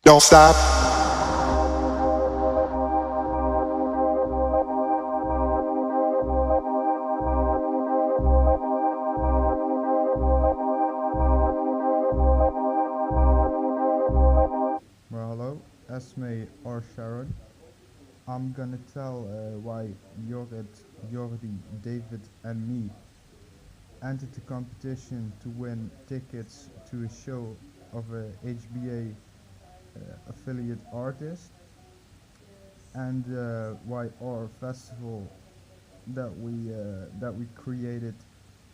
Don't stop. Well, hello, Esme or Sharon. I'm gonna tell why Jordy, David, and me entered the competition to win tickets to a show of a HBA affiliate artist, and why our festival that we created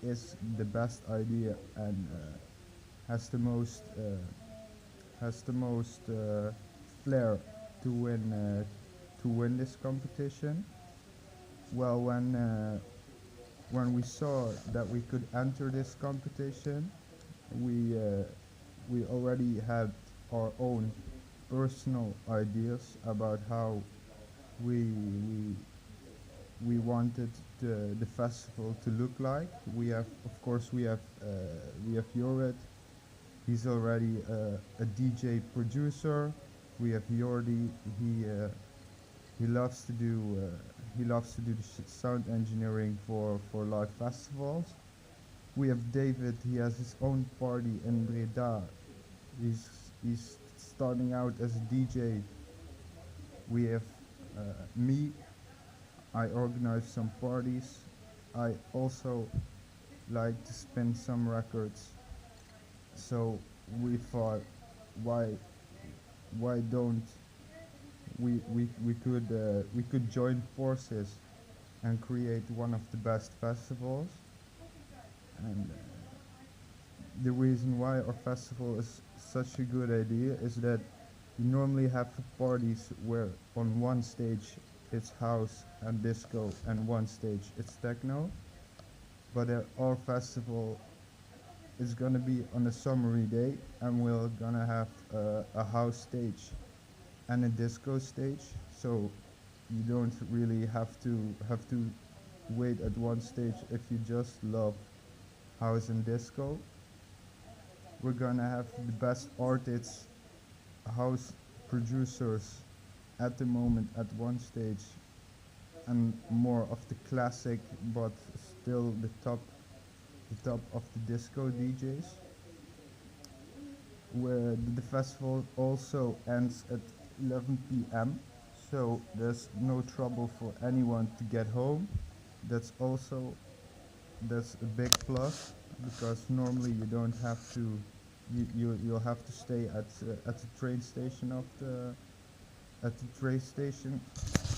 is the best idea and has the most flair to win this competition. Well, when we saw that we could enter this competition, we uh, we already had our own personal ideas about how we we we wanted the festival to look like. We have, of course, we have Yura. He's already a DJ producer. We have Jordy. He loves to do the sound engineering for live festivals. We have David. He has his own party in Breda. He's starting out as a DJ. We have me. I organize some parties. I also like to spin some records. So we thought, why don't we could join forces and create one of the best festivals. And the reason why our festival is such a good idea is that you normally have parties where on one stage it's house and disco and one stage it's techno, but our festival is gonna be on a summery day and we're gonna have a house stage and a disco stage, so you don't really have to wait at one stage if you just love house and disco. We're gonna have the best artists, house producers at the moment at one stage, and more of the classic but still the top of the disco DJs. Where the festival also ends at 11 p.m. So there's no trouble for anyone to get home. That's also that's a big plus because normally you don't have to you'll have to stay at the train station of the at the train station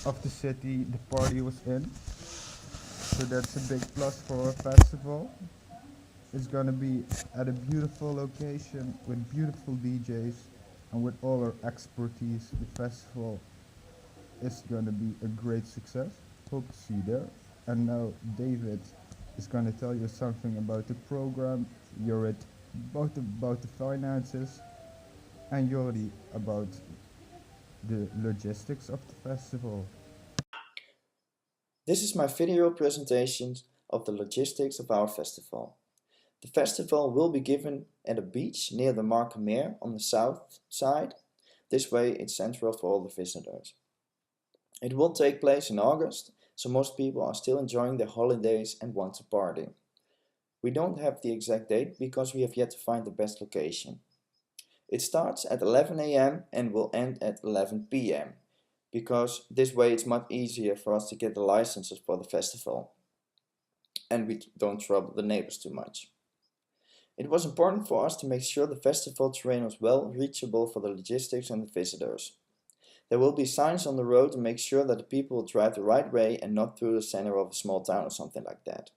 of the city the party was in. So that's a big plus for our festival. It's gonna be at a beautiful location with beautiful DJs and with all our expertise. The festival is gonna be a great success. Hope to see you there. And now David is gonna tell you something about the program. You're at both about the finances and Jordy about the logistics of the festival. This is my video presentation of the logistics of our festival. The festival will be given at a beach near the Markermeer on the south side. This way it's central for all the visitors. It will take place in August, so most people are still enjoying their holidays and want to party. We don't have the exact date because we have yet to find the best location. It starts at 11 a.m. and will end at 11 p.m. because this way it's much easier for us to get the licenses for the festival and we don't trouble the neighbors too much. It was important for us to make sure the festival terrain was well reachable for the logistics and the visitors. There will be signs on the road to make sure that the people will drive the right way and not through the center of a small town or something like that.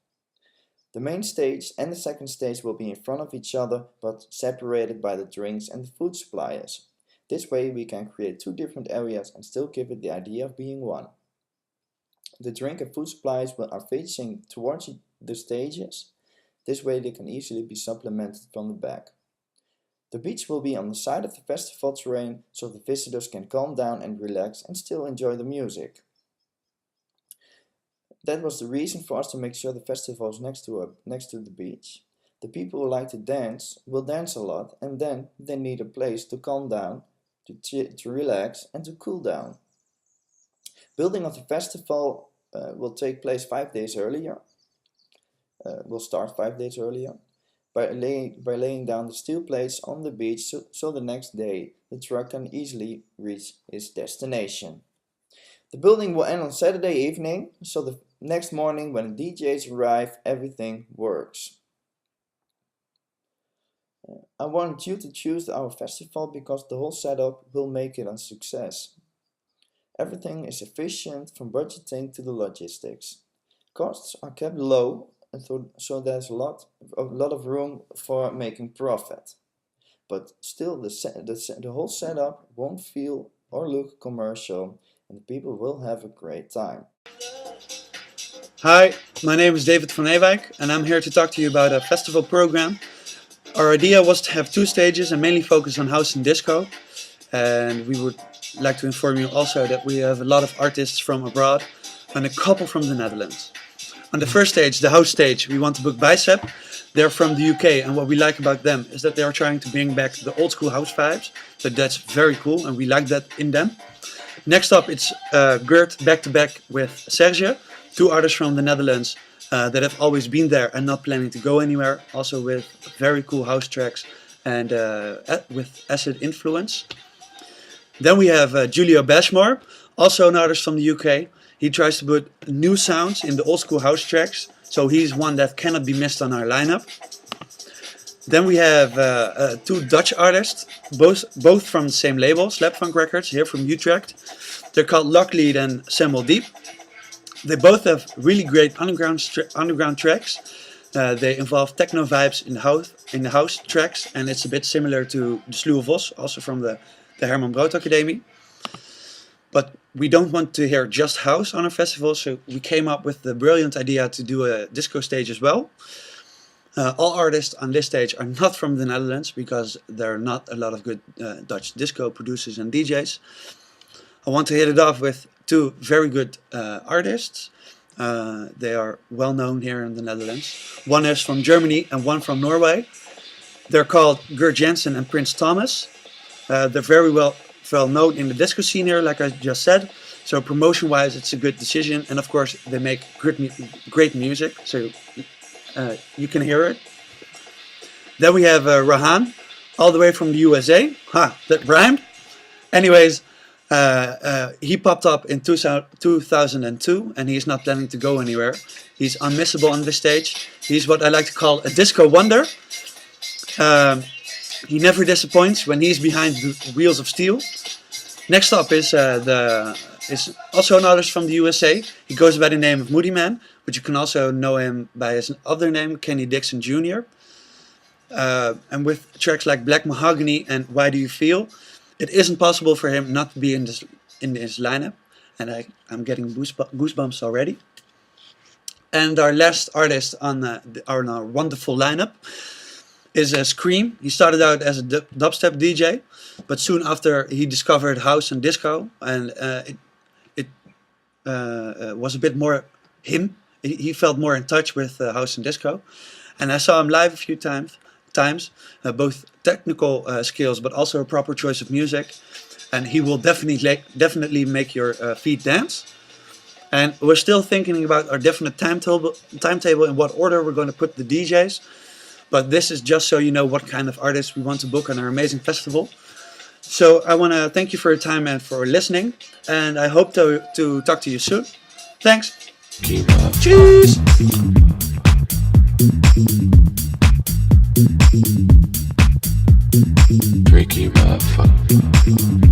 The main stage and the second stage will be in front of each other but separated by the drinks and the food suppliers. This way we can create two different areas and still give it the idea of being one. The drink and food supplies are facing towards the stages. This way they can easily be supplemented from the back. The beach will be on the side of the festival terrain so the visitors can calm down and relax and still enjoy the music. That was the reason for us to make sure the festival is next to the beach. The people who like to dance will dance a lot and then they need a place to calm down to relax and to cool down. Building of the festival will take place 5 days earlier. Will start 5 days earlier by laying down the steel plates on the beach so the next day the truck can easily reach its destination. The building will end on Saturday evening, so the next morning when the DJs arrive, everything works. I want you to choose our festival because the whole setup will make it a success. Everything is efficient from budgeting to the logistics. Costs are kept low, and so there's a lot of room for making profit. But still, the whole setup won't feel or look commercial, and the people will have a great time. Hi, my name is David van Ewijk, and I'm here to talk to you about a festival program. Our idea was to have 2 stages and mainly focus on house and disco. And we would like to inform you also that we have a lot of artists from abroad and a couple from the Netherlands. On the first stage, the house stage, we want to book Bicep. They're from the UK, and what we like about them is that they are trying to bring back the old school house vibes. So that's very cool, and we like that in them. Next up, it's Gert back to back with Serge, 2 artists from the Netherlands that have always been there and not planning to go anywhere. Also with very cool house tracks and with acid influence. Then we have Julio Bashmore, also an artist from the UK. He tries to put new sounds in the old school house tracks, so he's one that cannot be missed on our lineup. Then we have 2 Dutch artists, both from the same label, Slapfunk Records, here from Utrecht. They're called Locklead and Samuel Deep. They both have really great underground tracks. They involve techno vibes in the house tracks, and it's a bit similar to the Sluwe Vos, also from the Herman Brood Academy. But we don't want to hear just house on our festival, so we came up with the brilliant idea to do a disco stage as well. All artists on this stage are not from the Netherlands because there are not a lot of good Dutch disco producers and DJs. I want to hit it off with 2 very good artists. They are well known here in the Netherlands. One is from Germany and one from Norway. They're called Gert Jensen and Prince Thomas. They're very well known in the disco scene here, like I just said. So promotion wise it's a good decision, and of course they make great music, so you can hear it. Then we have Rahan, all the way from the USA. Ha, that rhymed. Anyways, he popped up in 2002 and he's not planning to go anywhere. He's unmissable on this stage. He's what I like to call a disco wonder. He never disappoints when he's behind the wheels of steel. Next up is also an artist from the USA. He goes by the name of Moody Man, but you can also know him by his other name, Kenny Dixon Jr. And with tracks like Black Mahogany and Why Do You Feel, it isn't possible for him not to be in this lineup. And I'm getting goosebumps already. And our last artist on our wonderful lineup is Scream. He started out as a dubstep DJ, but soon after he discovered house and disco, and it was a bit more him. He felt more in touch with house and disco, and I saw him live a few times, both technical skills but also a proper choice of music, and he will definitely make your feet dance. And we're still thinking about our definite timetable in what order we're going to put the DJs. But this is just so you know what kind of artists we want to book on our amazing festival. So I want to thank you for your time and for listening. And I hope to talk to you soon. Thanks. Cheers. Tricky motherfucker.